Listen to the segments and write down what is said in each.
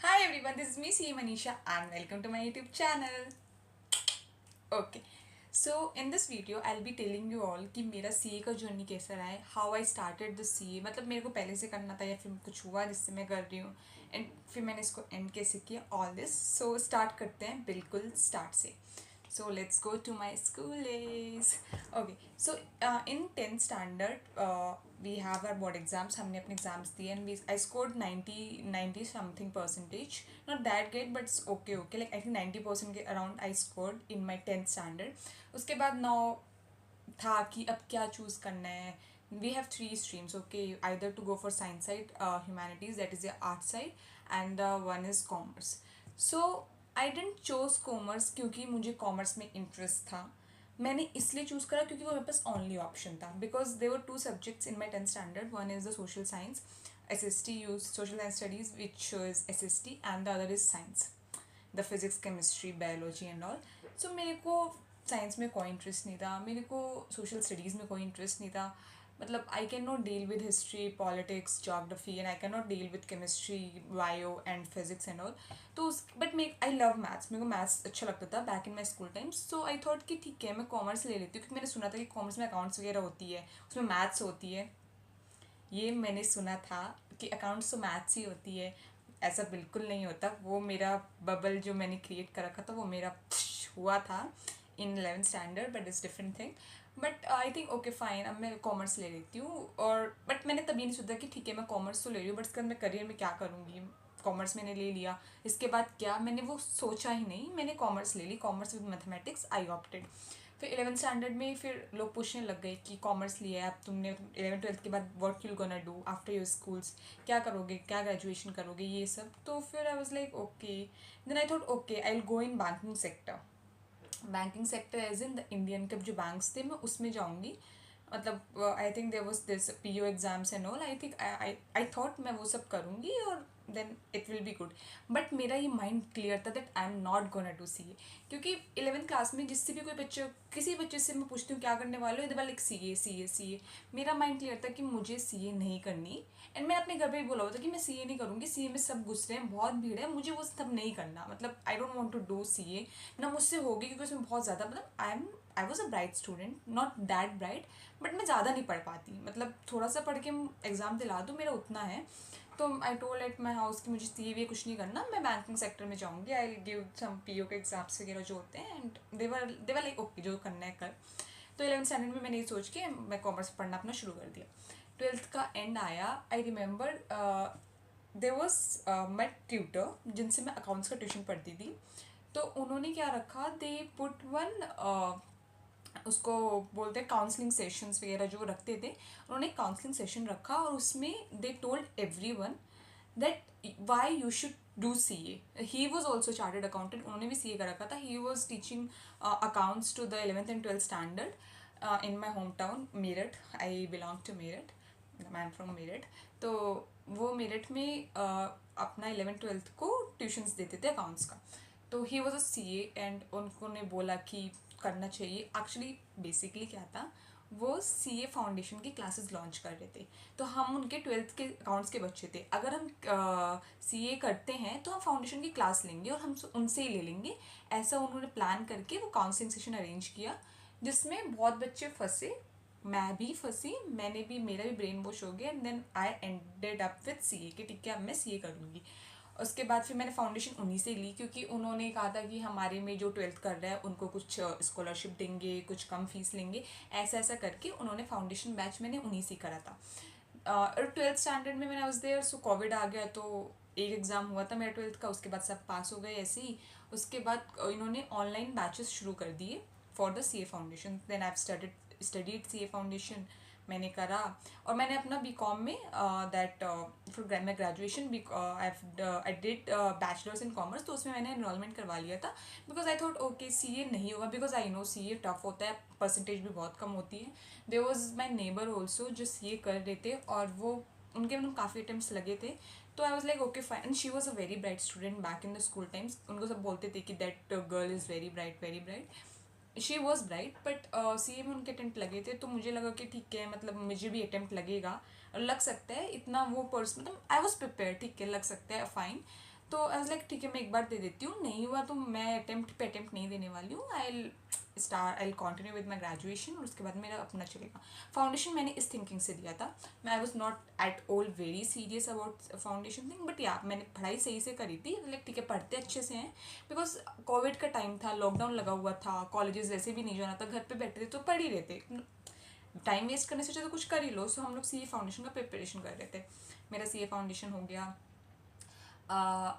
Hi everyone, this is me, C. Manisha, and welcome to my YouTube channel. Okay, so in this video, I'll be telling you all कि मेरा CA का journey कैसा रहा है, how I started the CA, मतलब मेरे को पहले से करना था या फिर कुछ हुआ जिससे मैं कर रही हूँ, एंड फिर मैंने इसको एंड कैसे किया, all this. So start करते हैं बिल्कुल स्टार्ट से. So let's go to my school days. Okay, so in 10th standard, we have our board exams. हमने अपने exams दिए and I scored 90 something percentage. Not that great, but it's okay. Like I think 90% के around I scored in my 10th standard. उसके बाद now था कि अब क्या चूज करना है. We have three streams, okay, either to go for science side, humanities, that is the art side, and one is commerce. So I didn't chose commerce क्योंकि मुझे commerce में interest था. मैंने इसलिए चूज करा क्योंकि वो मेरे पास only option था, because there were two subjects in my 10th standard. One is the social science, SST, use social science studies, which is SST, and the other is science, the physics, chemistry, biology and all. So मेरे को science में कोई interest नहीं था, मेरे को social studies में कोई इंटरेस्ट नहीं था. मतलब I can not deal with history, politics, geography, and I can not deal with chemistry, bio and physics and all. तो उस but may I love maths, मेरे को मैथ्स अच्छा लगता था back in my school times. So I thought कि ठीक है मैं कॉमर्स ले लेती हूँ, क्योंकि मैंने सुना था कि कॉमर्स में अकाउंट्स वगैरह होती है, उसमें मैथ्स होती है. ये मैंने सुना था कि अकाउंट्स तो मैथ्स ही होती है. ऐसा बिल्कुल नहीं होता. वो मेरा बबल जो मैंने क्रिएट कर रखा था वो मेरा हुआ था इन 11th standard, but it's different thing. But I think okay fine, अब मैं कॉमर्स ले लेती हूँ. और बट मैंने तभी नहीं सोचा कि ठीक है मैं कॉमर्स तो ले रही हूँ, बट इसके बाद मैं करियर में क्या करूँगी. कॉमर्स मैंने ले लिया, इसके बाद क्या, मैंने वो सोचा ही नहीं, मैंने कॉमर्स ले ली. Commerce with mathematics I opted. फिर 11th स्टैंडर्ड में फिर लोग पूछने लग गए कि कॉमर्स लिया है अब तुमने, 11th 12th के बाद what you gonna do after your schools, क्या करोगे, क्या ग्रेजुएशन करोगे, ये सब. तो फिर I was like okay. Then I thought okay I will go in banking sector. Banking sector as in the Indian के जो बैंक्स थे मैं उसमें जाऊँगी. मतलब I think there was this PO exams and all. I think I thought मैं वो सब करूँगी और then it will be good. But मेरा ये माइंड क्लियर था that I am not gonna to CA. क्योंकि 11th क्लास में जिससे भी कोई बच्चे, किसी बच्चे से मैं पूछती हूँ क्या करने वाले हो, लाइक CA. मेरा माइंड क्लियर था कि मुझे CA नहीं करनी. एंड मैं अपने घर पे भी बोला हुआ था कि मैं CA नहीं करूँगी, CA में सब घुस रहे हैं, बहुत भीड़ है, मुझे वो सब नहीं करना. मतलब I don't want to do CA. ना मुझसे होगी क्योंकि उसमें बहुत ज़्यादा, मतलब I was a bright student, not that bright, but मैं ज़्यादा नहीं पढ़ पाती. मतलब थोड़ा सा पढ़ के एग्ज़ाम दिला दूँ, मेरा उतना है. तो I told at my house कि मुझे CA कुछ नहीं करना, मैं बैंकिंग सेक्टर में जाऊँगी. आई गिव सम PO के एग्जाम्स वगैरह जो होते हैं, एंड देवर लाइक ओके जो करना है कर. तो 11th स्टैंडर्ड में मैंने ये सोच के मैं कॉमर्स पढ़ना अपना शुरू कर दिया. 12th का एंड आया. I remember there was my tutor जिनसे मैं अकाउंट्स का ट्यूशन पढ़ती थी. तो उन्होंने क्या रखा, दे पुट वन, उसको बोलते हैं काउंसलिंग सेशंस वगैरह जो रखते थे. उन्होंने काउंसलिंग सेशन रखा और उसमें they told everyone that why you should do CA. He was also chartered accountant, उन्होंने भी CA कर रखा था. He was teaching accounts to the 11th and 12th standard in my home town Meerut. I belong to Meerut, I am from Meerut. तो वो मेरठ में अपना 11th 12th को ट्यूशन्स देते थे अकाउंट्स का. तो he was a CA and उन्होंने बोला कि करना चाहिए. एक्चुअली बेसिकली क्या था, वो CA फाउंडेशन की क्लासेस लॉन्च कर रहे थे. तो हम उनके 12th के अकाउंट्स के बच्चे थे. अगर हम CA करते हैं तो हम फाउंडेशन की क्लास लेंगे और हम उनसे ही ले लेंगे. ऐसा उन्होंने प्लान करके वो काउंसलिंग सेशन अरेंज किया, जिसमें बहुत बच्चे फंसे, मैं भी फंसी, मैंने भी, मेरा भी ब्रेन वॉश हो गया. And then I ended up with CA कि ठीक है अब मैं CA करूँगी. उसके बाद फिर मैंने फाउंडेशन उन्हीं से ली, क्योंकि उन्होंने कहा था कि हमारे में जो 12th कर रहा है उनको कुछ स्कॉलरशिप देंगे, कुछ कम फीस लेंगे. ऐसा ऐसा करके उन्होंने फाउंडेशन बैच मैंने उन्हीं से करा था. और 12th स्टैंडर्ड में मैंने वाज देयर. सो कोविड आ गया तो एक एग्ज़ाम हुआ था मेरा 12th का, उसके बाद सब पास हो गए ऐसे ही. उसके बाद इन्होंने ऑनलाइन बैचेस शुरू कर दिए for the CA foundation. Then I studied CA foundation, मैंने करा. और मैंने अपना BCom में दैट फिर मैं graduation I did bachelors in commerce, तो उसमें मैंने एनरोलमेंट करवा लिया था. Because I thought okay CA नहीं होगा, because I know CA tough होता है, परसेंटेज भी बहुत कम होती है. There was my neighbour also जो CA कर रहे थे, और वो उनके मतलब काफ़ी अटेम्प्ट्स लगे थे. तो आई was like okay fine. And she was a very bright student back in the school times. उनको सब बोलते थे कि that girl is very bright, very bright. She was bright, but CA में उनके अटेम्प्ट लगे थे. तो मुझे लगा कि ठीक है, मतलब मुझे भी अटेम्प्ट लगेगा, लग सकता है इतना वो पर्स, मतलब आई वॉज प्रिपेयर, ठीक है लग सकता है फाइन. तो आई वाज लाइक ठीक है मैं एक बार दे देती हूँ, नहीं हुआ तो मैं अटेम्प्ट पे अटेम्प्ट नहीं देने वाली हूँ, I continue with my graduation और उसके बाद मेरा अपना चलेगा। फाउंडेशन मैंने इस थिंकिंग से दिया था, मैं I was not at all very serious about foundation thing, but या मैंने पढ़ाई सही से करी थी, लाइक ठीक है पढ़ते अच्छे से हैं, बिकॉज कोविड का टाइम था, लॉकडाउन लगा हुआ था, कॉलेजेस वैसे भी नहीं जाना था, घर पे बैठे थे तो पढ़ ही रहे थे, टाइम वेस्ट करने से तो कुछ कर ही लो। सो हम लोग सी ए फाउंडेशन का प्रिपरेशन कर रहे थे, मेरा सी ए फाउंडेशन हो गया।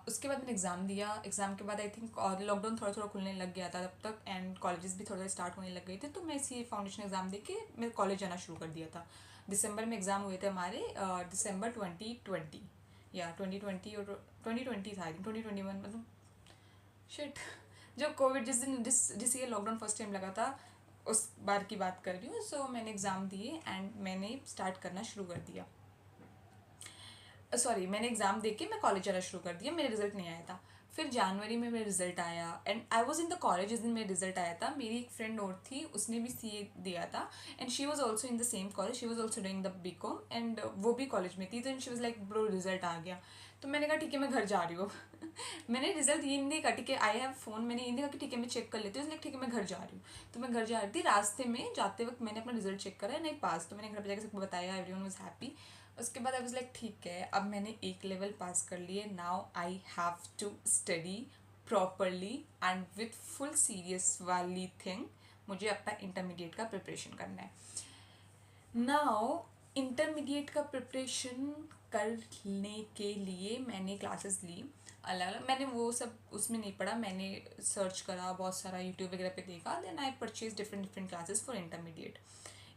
उसके बाद मैंने एग्ज़ाम दिया, एग्ज़ाम के बाद आई थिंक लॉकडाउन थोड़ा थोड़ा खुलने लग गया था तब तक, एंड कॉलेजेस भी थोड़ा स्टार्ट होने लग गए थे, तो मैं सी ए फाउंडेशन एग्ज़ाम दे के मैं कॉलेज जाना शुरू कर दिया था। दिसंबर में एग्ज़ाम हुए थे हमारे, दिसंबर 2020 या 2020 और 2020 था आई थिंक, 2021 मतलब शिट, जब कोविड जिस ये लॉकडाउन फर्स्ट टाइम लगा था उस बार की बात कर रही हूँ। सो मैंने एग्ज़ाम दिए एंड मैंने स्टार्ट करना शुरू कर दिया, सॉरी मैंने एग्ज़ाम दे के मैं कॉलेज जाना शुरू कर दिया, मेरा रिजल्ट नहीं आया था। फिर जनवरी में मेरा रिजल्ट आया and I was in the college जिस दिन मेरा रिजल्ट आया था, मेरी एक फ्रेंड और थी उसने भी सी ए दिया था and she was also in the same college, she was also doing the B com and वो भी कॉलेज में थी, तो she was like bro result आ गया। तो मैंने कहा ठीक है मैं घर जा रही हूँ मैंने रिजल्ट ये नहीं देखा, ठीक है आई हैव फोन, मैंने ये देखा कि ठीक है मैं चेक कर लेती हूँ, इसलिए ठीक है मैं घर जा रही हूँ। तो मैं घर जा रही थी, रास्ते में जाते वक्त मैंने अपना रिजल्ट चेक करा, नहीं पास, तो मैंने घर पर जाकर सबको बताया, एवरीवन वाज हैप्पी। उसके बाद आई वाज लाइक ठीक है अब मैंने एक लेवल पास कर लिए, now I have to study properly and with full serious वाली थिंग, मुझे अपना इंटरमीडिएट का प्रिपरेशन करना है। नाउ इंटरमीडिएट का प्रिपरेशन करने के लिए मैंने क्लासेस ली अलग अलग, मैंने वो सब उसमें नहीं पढ़ा, मैंने सर्च करा बहुत सारा यूट्यूब वगैरह पे देखा, then I purchase different different classes for intermediate.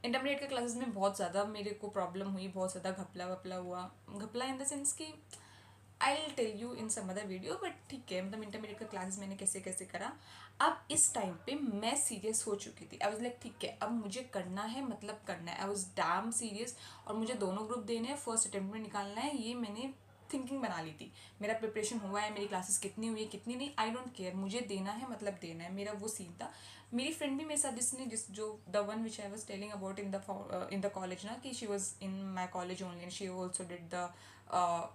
Intermediate के क्लासेस में बहुत ज़्यादा मेरे को प्रॉब्लम हुई, बहुत ज़्यादा घपला वपला हुआ, घपला इन द सेंस कि I will tell you in some other video, but ठीक है मतलब इंटरमीडिएट का क्लासेस मैंने कैसे कैसे करा। अब इस टाइम पे मैं सीरियस हो चुकी थी, आई वाज लाइक ठीक है अब मुझे करना है, मतलब करना है, आई वाज डैम सीरियस, और मुझे दोनों ग्रुप देने हैं, फर्स्ट अटेम्प्ट में निकालना है, ये मैंने थिंकिंग बना ली थी। मेरा प्रिपरेशन हुआ है, मेरी क्लासेस कितनी हुई है कितनी नहीं, आई डोंट केयर, मुझे देना है मतलब देना है, मेरा वो सीन था। मेरी फ्रेंड भी मेरे साथ जिस जो the one which I was telling about in the college ना, कि she was in my college only and she also did the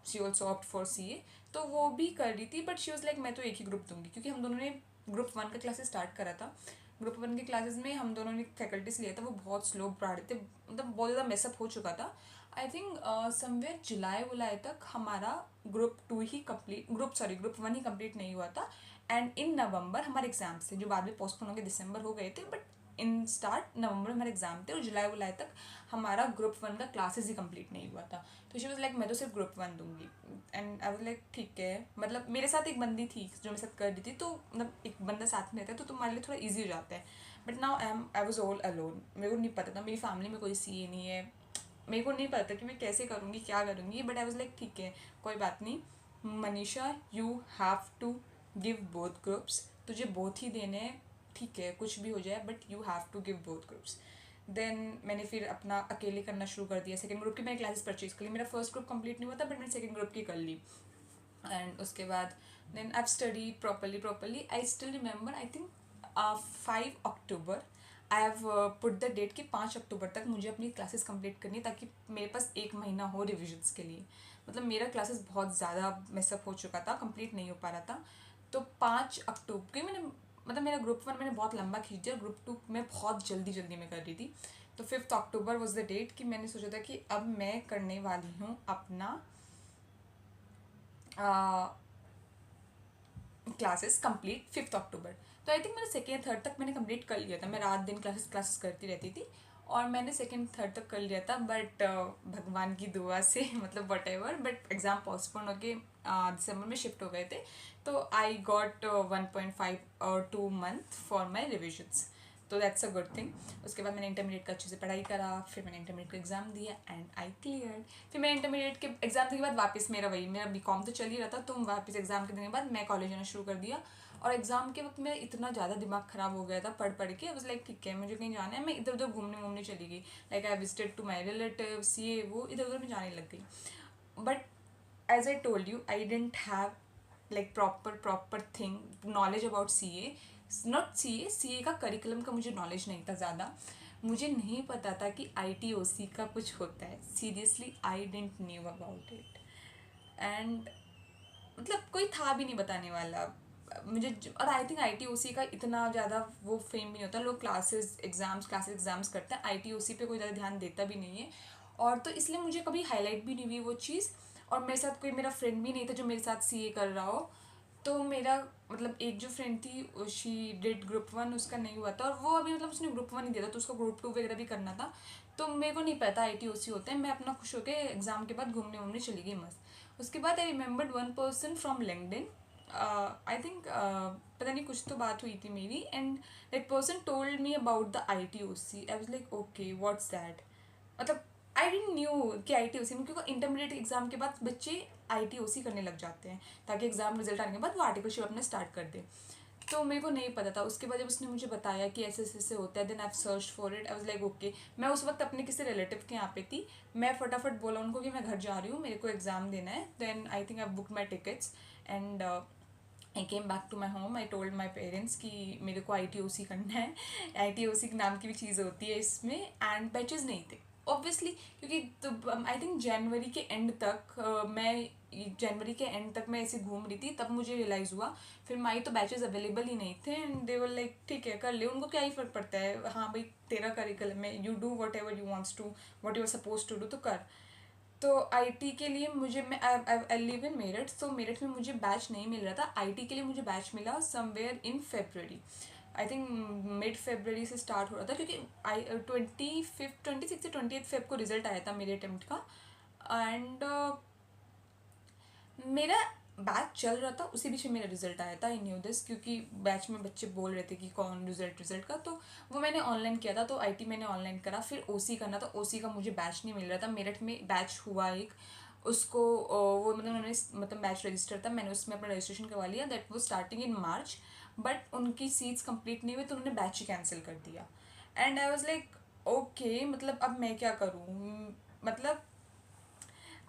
she also opt for C A, तो वो भी कर रही थी, बट शी वॉज लाइक मैं तो एक ही ग्रुप दूंगी, क्योंकि हम दोनों ने ग्रुप 1 का क्लासेस स्टार्ट करा था। ग्रुप 1 के क्लासेस में हम दोनों ने फैकल्टीज लिया था, वो बहुत स्लो पढ़ा रहे थे, मतलब बहुत ज़्यादा मेसअप हो चुका था। आई थिंक समवेयर जुलाई वुलाई तक हमारा ग्रुप 2 ही कंप्लीट, ग्रुप 1 ही कंप्लीट नहीं हुआ था, एंड इन नवंबर हमारे एग्जाम्स थे जो बाद में पोस्टपोन हो गए, दिसंबर हो गए थे, बट इन स्टार्ट नवंबर में हमारे एग्जाम थे और जुलाई तक हमारा ग्रुप 1 का क्लासेस ही कंप्लीट नहीं हुआ था। तो शी वाज लाइक मैं तो सिर्फ ग्रुप 1 दूंगी, एंड आई वाज लाइक ठीक है, मतलब मेरे साथ एक बंदी थी जो मेरे साथ कर रही थी, तो मतलब एक बंदा साथ में रहता है तो तुम्हारे लिए थोड़ा ईजी हो जाता है, but now I was all alone, मेरे को नहीं पता था, मेरी फैमिली में कोई सी ए नहीं है, मेरे को नहीं पता कि मैं कैसे करूँगी क्या करूँगी, बट आई वाज लाइक ठीक है कोई बात नहीं Manisha, you have to give both groups, तुझे बोथ ही देने हैं, ठीक है कुछ भी हो जाए but you have to give both groups. Then मैंने फिर अपना अकेले करना शुरू कर दिया, सेकंड ग्रुप की मैंने क्लासेस परचेज कर ली, मेरा फर्स्ट ग्रुप कंप्लीट नहीं हुआ था बट मैंने सेकंड ग्रुप की कर ली, एंड उसके बाद then I study properly I still remember, I think 5 October I have put the date कि 5 अक्टूबर तक मुझे अपनी क्लासेस कंप्लीट करनी है, ताकि मेरे पास एक महीना हो रिविजन्स के लिए, मतलब मेरा क्लासेस बहुत ज़्यादा मेसअप हो चुका था, कंप्लीट नहीं हो पा रहा था। तो 5 अक्टूबर की मैंने, मतलब मेरा ग्रुप 1 मैंने बहुत लंबा खींच दिया, ग्रुप 2 मैं बहुत जल्दी में कर रही थी, तो 5 अक्टूबर वॉज द डेट कि मैंने सोचा था कि अब मैं करने वाली हूँ अपना क्लासेस कंप्लीट 5 अक्टूबर। तो आई थिंक मैंने सेकेंड थर्ड तक मैंने कंप्लीट कर लिया था, मैं रात दिन क्लासेस करती रहती थी और मैंने सेकेंड थर्ड तक कर लिया था, बट भगवान की दुआ से मतलब what ever, but exam postpone होके दिसंबर में शिफ्ट हो गए थे, तो आई गॉट 1.5 और 2 मंथ फॉर माई रिविजन्स, तो दैट्स अ गुड थिंग। उसके बाद मैंने इंटरमीडिएट का अच्छे से पढ़ाई करा, फिर मैंने इंटरमीडिएट का एग्ज़ाम दिया एंड आई क्लियर। फिर मैं इंटरमीडिएट के एग्ज़ाम के बाद वापस मेरा बीकॉम तो चल ही रहा था, तो वापस एग्ज़ाम के देने के बाद मैं कॉलेज जाना शुरू कर दिया, और एग्ज़ाम के वक्त मेरा इतना ज़्यादा दिमाग ख़राब हो गया था पढ़ के, बस लाइक ठीक है मुझे कहीं जाना है, मैं इधर उधर घूमने चली गई, like I visited to my relatives, ये वो इधर उधर मैं जाने लग गई, but as I told you I didn't have like proper thing knowledge about C A, not C A का करिकुलम का मुझे नॉलेज नहीं था ज़्यादा, मुझे नहीं पता था कि ITOC का कुछ होता है, seriously I didn't knew about it, and मतलब कोई था भी नहीं बताने वाला मुझे। और आई थिंक ITOC का इतना ज़्यादा वो फेम भी नहीं होता, लोग क्लासेस एग्ज़ाम्स करते हैं, ITOC पे कोई ज़्यादा ध्यान देता भी नहीं है। और तो इसलिए मुझे कभी हाईलाइट भी नहीं हुई वो चीज़। और मेरे साथ कोई मेरा फ्रेंड भी नहीं था जो मेरे साथ CA कर रहा हो। तो मेरा मतलब एक जो फ्रेंड थी शी डिड ग्रुप 1, उसका नहीं हुआ था, और वो अभी मतलब उसने ग्रुप 1 ही दिया था, तो उसको ग्रुप 2 वगैरह भी करना था। तो मेरे को नहीं पता ITOC होते हैं। मैं अपना खुश होकर एग्ज़ाम के बाद घूमने वूमने चली गई मस्त। उसके बाद I remembered one person from LinkedIn, I think पता नहीं कुछ तो बात हुई थी मेरी, and that person told me about the ITOC। I was like okay what's that. मतलब आई डेंट न्यू कि ITOC में, क्योंकि इंटरमीडिएट एग्जाम के बाद बच्चे ITOC करने लग जाते हैं ताकि एग्जाम रिजल्ट आने के बाद वो आर्टिकलशिप अपने स्टार्ट कर दे। तो मेरे को नहीं पता था। उसके बाद जब उसने मुझे बताया कि ऐसे ऐसे होता है, then I search for it. I was like okay. मैं उस वक्त अपने किसी रिलेटिव के यहाँ पे थी। मैं फटाफट बोला उनको कि मैं घर जा रही हूँ, मेरे को एग्जाम देना है। Then I think I book my tickets and I came back to my home. I told my parents कि मेरे को ITOC करना है। ITOC नाम की भी चीज़ होती है इसमें, एंड बैचेस नहीं थे ऑब्वियसली, क्योंकि तो आई थिंक जनवरी के एंड तक मैं ऐसे घूम रही थी, तब मुझे रियलाइज़ हुआ। फिर माई तो बैचेस अवेलेबल ही नहीं थे, एंड दे वर लाइक ठीक है कर ले, उनको क्या ही फ़र्क पड़ता है, हाँ भाई तेरा करिकुलम है, you do whatever you wants to, what you are suppose to do, तो कर। तो IT के लिए मुझे, मैं आई लिव इन मेरठ, तो मेरठ में मुझे बैच नहीं मिल रहा था। IT के लिए मुझे बैच मिला somewhere in February, I think mid February से स्टार्ट हो रहा था, क्योंकि 26 से 28 फेब को रिजल्ट आया था मेरे अटेम्प्ट का। एंड मेरा बैच चल रहा था, उसी बीच में मेरा रिजल्ट आया था। आई न्यू दिस, क्योंकि बैच में बच्चे बोल रहे थे कि कौन रिजल्ट का, तो वो मैंने ऑनलाइन किया था। तो IT मैंने ऑनलाइन करा, फिर OC करना था। OC का मुझे बैच नहीं मिल रहा था। मेरठ में बैच हुआ एक, उसको वो मतलब उन्होंने मतलब बैच रजिस्टर था, मैंने उसमें अपना रजिस्ट्रेशन करवा लिया। दैट वो स्टार्टिंग इन मार्च, बट उनकी सीट्स कंप्लीट नहीं हुई, तो उन्होंने बैच ही कैंसिल कर दिया। And I was like okay, मतलब अब मैं क्या करूँ। मतलब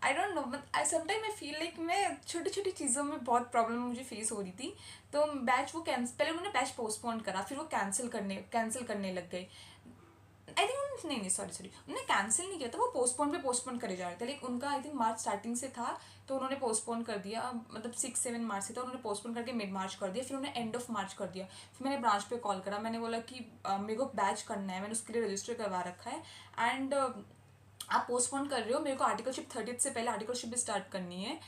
I don't know, but I sometime I feel like मैं छोटी छोटी चीज़ों में बहुत प्रॉब्लम मुझे फेस हो रही थी। तो बैच वो कैंसिल, पहले उन्होंने बैच पोस्टपोन करा, फिर वो कैंसिल करने लग गए। आई थिंक नहीं सॉरी उन्होंने कैंसिल नहीं किया था, वो पोस्टपोन करे जा रहे थे। लाइक उनका आई थिंक मार्च स्टार्टिंग से था, तो उन्होंने पोस्टपोन कर दिया, मतलब 6-7 मार्च से था, उन्होंने पोस्टपोन करके मिड मार्च कर दिया, फिर उन्होंने एंड ऑफ मार्च कर दिया। फिर मैंने ब्रांच पे कॉल करा, मैंने बोला कि मेरे को बैच करना है, मैंने उसके लिए रजिस्टर करवा रखा है, एंड आप पोस्टपोन कर रहे हो, मेरे को आर्टिकलशिप 30 से पहले आर्टिकलशिप भी स्टार्ट करनी है,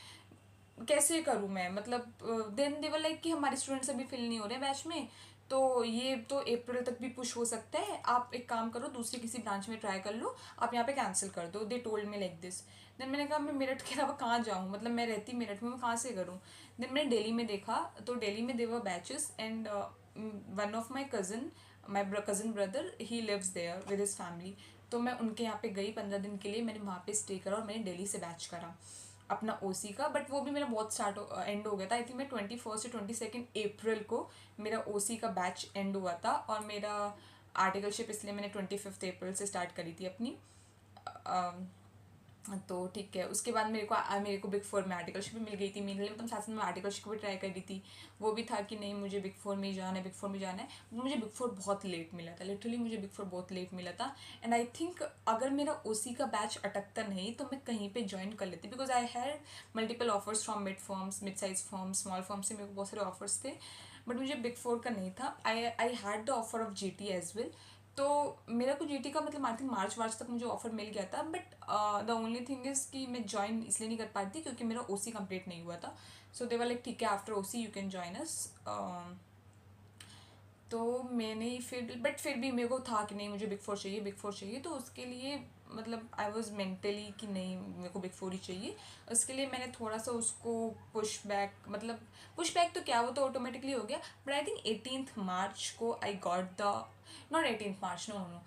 कैसे करूँ मैं। मतलब देन दे वर लाइक कि हमारे स्टूडेंट्स अभी फिल नहीं हो रहे बैच में, तो ये तो अप्रैल तक भी पुश हो सकता है, आप एक काम करो दूसरी किसी ब्रांच में ट्राई कर लो, आप यहाँ पे कैंसिल कर दो। They told me like this. Then मैंने कहा मैं मेरठ के अलावा कहाँ जाऊँ, मतलब मैं रहती मेरठ में, मैं कहाँ से करूँ। देन मैंने दिल्ली में देखा, तो दिल्ली में देवर batches, and one of my cousin brother he lives there with his family. तो मैं उनके यहाँ पे गई 15 दिन के लिए, मैंने वहाँ पे स्टे करा, और मैंने दिल्ली से बैच करा अपना OC का। बट वो भी मेरा बहुत एंड हो गया था। आई थिंक मैं 21 से 22 अप्रैल को मेरा OC का बैच एंड हुआ था, और मेरा आर्टिकलशिप इसलिए मैंने 25 अप्रैल से स्टार्ट करी थी अपनी। तो ठीक है, उसके बाद मेरे को बिग 4 में आर्टिकलशिप भी मिल गई थी। मेरे लिए मतलब साथ में आर्टिकलशिप भी ट्राई कर रही थी, वो भी था कि नहीं मुझे बिग 4 में ही जाना है, बिग 4 में जाना है। मुझे बिग 4 बहुत लेट मिला था, लिटरली मुझे बिग 4 बहुत लेट मिला था। एंड आई थिंक अगर मेरा OC का बैच अटकता नहीं तो मैं कहीं पे ज्वाइन कर लेती, because I had multiple offers from mid size forms, small form से मेरे को बहुत सारे ऑफर्स थे, बट मुझे बिग 4 का नहीं था। I had the offer of GT as well. तो मेरा को GT का मतलब आई थिंक मार्च तक मुझे ऑफर मिल गया था, but the only thing is कि मैं ज्वाइन इसलिए नहीं कर पाती थी क्योंकि मेरा OC कंप्लीट नहीं हुआ था। सो दे वर लाइक ठीक है after OC you can join us. तो मैंने फिर भी मेरे को था कि नहीं मुझे बिग 4 चाहिए। तो उसके लिए मतलब आई वॉज मेंटली कि नहीं मेरे को बिग 4 ही चाहिए। उसके लिए मैंने थोड़ा सा उसको पुश बैक तो क्या, वो तो ऑटोमेटिकली हो गया। बट आई थिंक 18 मार्च को I got the not 18 March, no,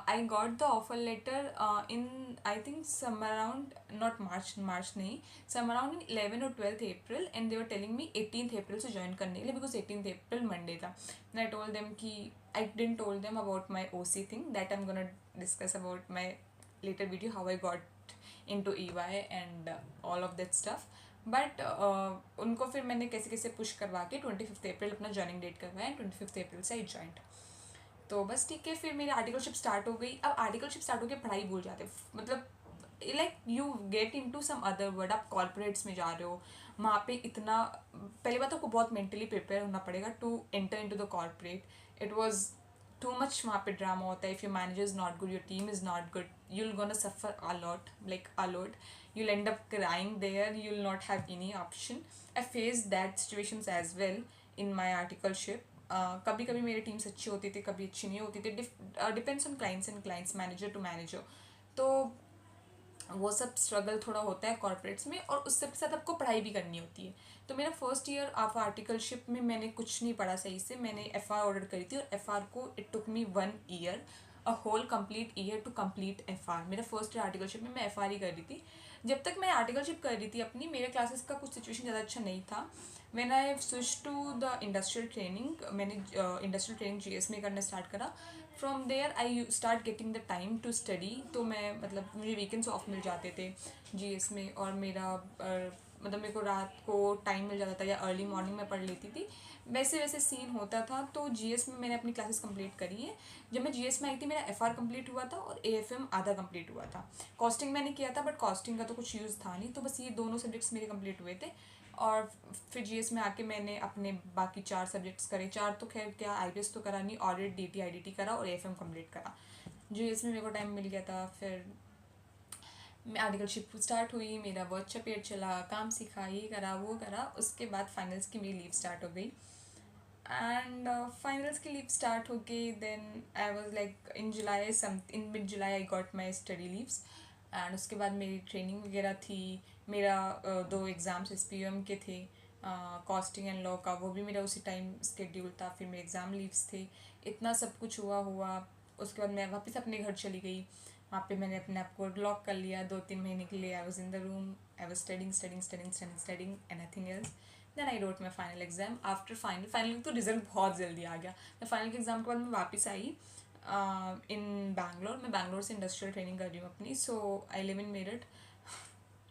I got the offer letter in I think some around not March नहीं, सम अराउंड इन 11 और 12 अप्रैल, and they were telling me 18 अप्रैल से join करने के लिए, because 18 April Monday था। And I told them कि I didn't told them about my OC thing that I'm gonna discuss about my later video how I got into EY and all of that stuff. But उनको फिर मैंने कैसे कैसे push करवा के 25 अप्रैल अपना joining date करवाया, 25 अप्रैल से आई ज्वाइंट। तो बस ठीक है, फिर मेरी आर्टिकलशिप स्टार्ट हो गई। अब आर्टिकलशिप स्टार्ट हो गई, पढ़ाई भूल जाते, मतलब like you get in to some other world, आप कॉर्पोरेट्स में जा रहे हो, वहाँ पे इतना, पहली बात आपको बहुत मेंटली प्रिपेयर होना पड़ेगा to enter into the corporate. It was too much, वहाँ पे ड्रामा होता है। If your manager is not good, your team is not good, you'll gonna suffer a lot, like a lot. You'll end up crying there, you'll not have any option. I faced that situations as well in my articleship. कभी कभी मेरी teams अच्छी होती थी, कभी अच्छी नहीं होती थी, depends on clients and clients, manager to manager. तो वो सब स्ट्रगल थोड़ा होता है कॉर्पोरेट्स में, और उस सब के साथ आपको पढ़ाई भी करनी होती है। तो मेरा फर्स्ट ईयर ऑफ आर्टिकलशिप में मैंने कुछ नहीं पढ़ा सही से। मैंने एफआर ऑर्डर करी थी, और एफआर को it took me 1 year, a whole complete year to complete FR. मेरा फर्स्ट ईयर आर्टिकलशिप में मैं एफआर ही कर रही थी। जब तक मैं आर्टिकलशिप कर रही थी अपनी, मेरे क्लासेस का कुछ सिचुएशन ज़्यादा अच्छा नहीं था। When I switch to the industrial training, मैंने इंडस्ट्रियल ट्रेनिंग जीएस में करना स्टार्ट करा। From there I start getting the time to study. तो मैं मतलब मुझे वीकेंड्स ऑफ मिल जाते थे जीएस में, और मेरा मतलब मेरे को रात को टाइम मिल जाता था, या अर्ली मॉर्निंग में पढ़ लेती थी। वैसे वैसे सीन होता था। तो जीएस में मैंने अपनी क्लासेस कंप्लीट करी हैं। जब मैं जीएस में आई थी, मेरा एफआर कंप्लीट हुआ था और एएफएम आधा कंप्लीट हुआ था। कॉस्टिंग मैंने किया था, बट कॉस्टिंग का तो कुछ यूज़ था नहीं, तो बस ये दोनों सब्जेक्ट्स मेरे कंप्लीट हुए थे। और फिर जीएस में आके मैंने अपने बाकी 4 सब्जेक्ट्स करे। 4 तो खैर क्या, आईपीएस तो करा नहीं, ऑडिट, डीटी, आईडीटी करा, और एएफएम कंप्लीट करा। जीएस में मेरे को टाइम मिल गया था। फिर मैं आर्टिकलशिप स्टार्ट हुई, मेरा बहुत अच्छा पीरियड चला, काम सीखा, ये करा वो करा। उसके बाद फाइनल्स की मेरी लीव स्टार्ट हो गई। एंड फाइनल्स की लीव स्टार्ट हो गई, then I was like in July, some in mid July I got my study leaves. एंड उसके बाद मेरी ट्रेनिंग वगैरह थी। मेरा 2 एग्ज़ाम्स एसपीएम के थे, कॉस्टिंग एंड लॉ का, वो भी मेरा उसी टाइम स्केड्यूल था। फिर मेरे एग्ज़ाम लीव्स थे। इतना सब कुछ हुआ। उसके बाद मैं वापस अपने घर चली गई। वहाँ पे मैंने अपने आप को लॉक कर लिया 2-3 महीने के लिए। I was in the room, I was studying and nothing else. Then I wrote my final exam. After final तो रिजल्ट बहुत जल्दी आ गया। मैं फाइनल के एग्जाम के बाद मैं वापस आई इन बैंगलोर। मैं बैंगलोर से इंडस्ट्रियल ट्रेनिंग कर रही हूँ अपनी। सो आई लिव इन मेरठ।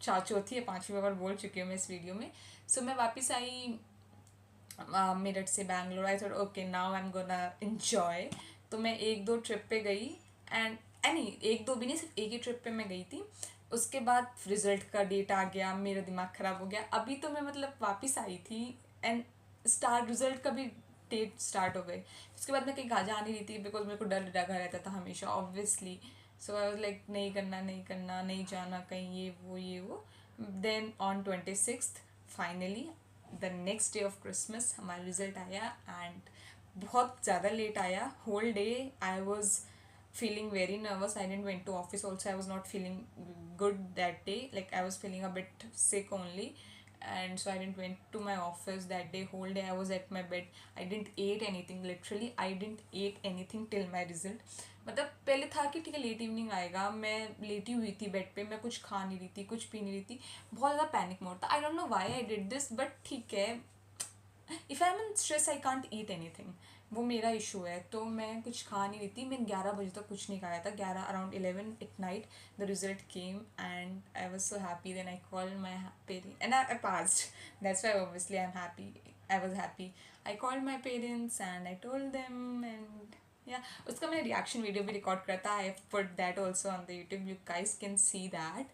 चौथी या 5वीं बार बोल चुकी हूँ मैं इस वीडियो में। सो मैं वापस आई मेरठ से बैंगलोर। आई thought okay now I am gonna enjoy. तो मैं 1-2 ट्रिप पे गई, एंड नहीं 1-2 भी नहीं, सिर्फ एक ही ट्रिप पे मैं गई थी। उसके बाद रिजल्ट का डेट आ गया, मेरा दिमाग ख़राब हो गया। अभी तो मैं मतलब वापस आई थी, एंड रिजल्ट का भी डेट स्टार्ट हो गई। उसके बाद मैं कहीं जा नहीं रही थी, बिकॉज मेरे को डर लगा रहता था हमेशा obviously. So I was like नहीं करना नहीं करना, नहीं जाना कहीं, ये वो। Then on 26 finally the next day of Christmas हमारा रिजल्ट आया, एंड बहुत ज़्यादा लेट आया। Whole day I was feeling very nervous. I didn't went to office also. I was not feeling good that day. Like I was feeling a bit sick only, and so I didn't went to my office that day. Whole day I was at my bed. I didn't eat anything. Literally I didn't eat anything till my result. मतलब पहले था कि ठीक है late evening आएगा, मैं लेटी हुई थी बेड पे, मैं कुछ खा नहीं रही थी, कुछ पी नहीं रही थी, बहुत ज़्यादा पैनिक मोड था। I don't know why I did this, but ठीक है, if I am in stress I can't eat anything, वो मेरा इशू है। तो मैं कुछ खा नहीं रही थी। मैंने 11 बजे तक कुछ नहीं खाया था। 11 around 11 at night the result came, and I was so happy. Then I called my parents and I passed, that's why obviously I am happy, I was happy. I called my parents and I told them, and yeah उसका मैंने reaction video भी record करा था। I put that also on the YouTube, you guys can see that.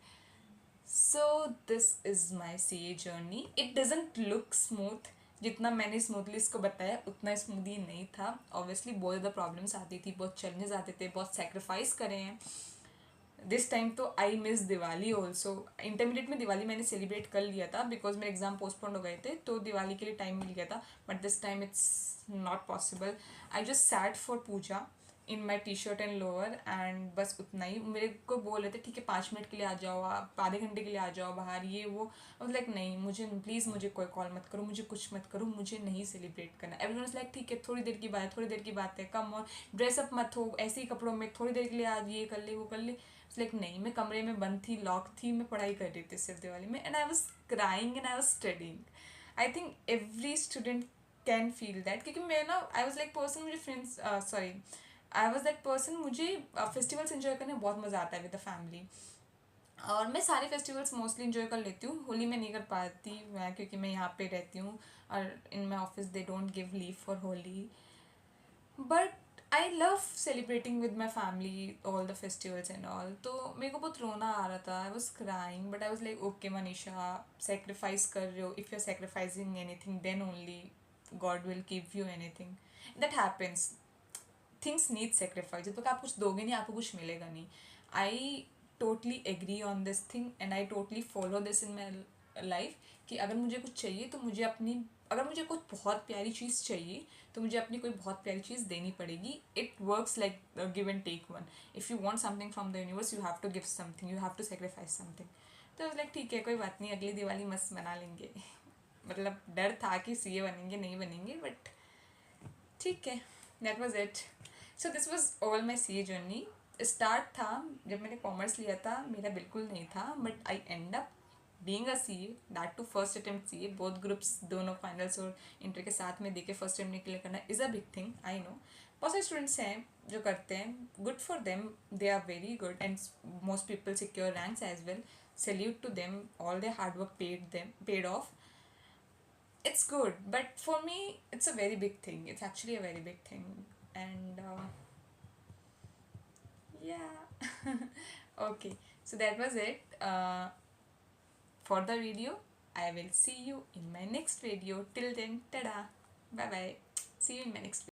So this is my CA journey. It doesn't look smooth, जितना मैंने smoothly इसको बताया उतना स्मूथली नहीं था। ऑब्वियसली बहुत ज़्यादा प्रॉब्लम्स आती थी, बहुत चैलेंजेस आते थे, बहुत सेक्रीफाइस करे हैं। दिस टाइम तो I miss Diwali also. Intermediate में दिवाली मैंने सेलिब्रेट कर लिया था, बिकॉज मेरे एग्जाम पोस्टपोन हो गए थे, तो दिवाली के लिए टाइम मिल गया था। But this time it's not possible. I just sat for puja in my T shirt and lower, and बस उतना ही। मेरे को बोल रहे थे ठीक है 5 मिनट के लिए आ जाओ, आप आधे घंटे के लिए आ जाओ बाहर, ये वो। लाइक नहीं, मुझे प्लीज़ मुझे कोई कॉल मत करो, मुझे कुछ मत करो, मुझे नहीं सेलिब्रेट करना। एवरीवन इज लाइक ठीक है थोड़ी देर की बात है, थोड़ी देर की बात है, कम और ड्रेसअप मत हो ऐसे ही कपड़ों में, थोड़ी देर के लिए आज ये कर ले वो कर ले। लाइक नहीं, मैं कमरे में बंद थी, लॉक थी, मैं पढ़ाई कर रही थी सिर्फ दिवाली में, and I was crying and I was studying. I think every student can feel that, क्योंकि मैं ना आई वॉज लाइक पर्सन, मुझे friends sorry I was that person, मुझे फेस्टिवल्स एंजॉय करने में बहुत मज़ा आता है विद द फैमिली। और मैं सारे फेस्टिवल्स मोस्टली इन्जॉय कर लेती हूँ। होली में नहीं कर पाती मैं, क्योंकि मैं यहाँ पे रहती हूँ, और in my office they don't give leave for Holi. But I love celebrating with my family all the festivals and all. तो मेरे को बहुत रोना आ रहा था. I was crying but I was like okay Manisha, sacrifice कर रहे हो. If you are sacrificing anything then only God will give you anything. That happens. Things need sacrifice. जब तक आप कुछ दोगे नहीं आपको कुछ मिलेगा नहीं. I totally agree on this thing and I totally follow this in my life कि अगर मुझे कुछ चाहिए तो मुझे अपनी, अगर मुझे कुछ बहुत प्यारी चीज़ चाहिए तो मुझे अपनी कोई बहुत प्यारी चीज़ देनी पड़ेगी. It works like give and take one. If you want something from the universe you have to give something, you have to sacrifice something. तो लाइक ठीक है कोई बात नहीं, अगली दिवाली मस्त मना लेंगे. मतलब डर था कि सीए बनेंगे नहीं बनेंगे बट ठीक है. That was it. So this was all my C A journey. Start था जब मैंने कॉमर्स लिया था, मेरा बिल्कुल नहीं था but I end up being a C A. That too first attempt C A. Both groups दोनों फाइनल्स और इंटर के साथ में देके फर्स्ट अटेम्प्ट में क्लियर करना is a big thing. I know बहुत सारे स्टूडेंट्स हैं जो करते हैं. Good for them, they are very good and most people secure ranks as well. Salute to them, all their hard work paid off. It's good but for me it's a very big thing. It's actually a very big thing. And yeah. Okay, so that was it for the video. I will see you in my next video. Till then, tada, bye bye. See you in my next video.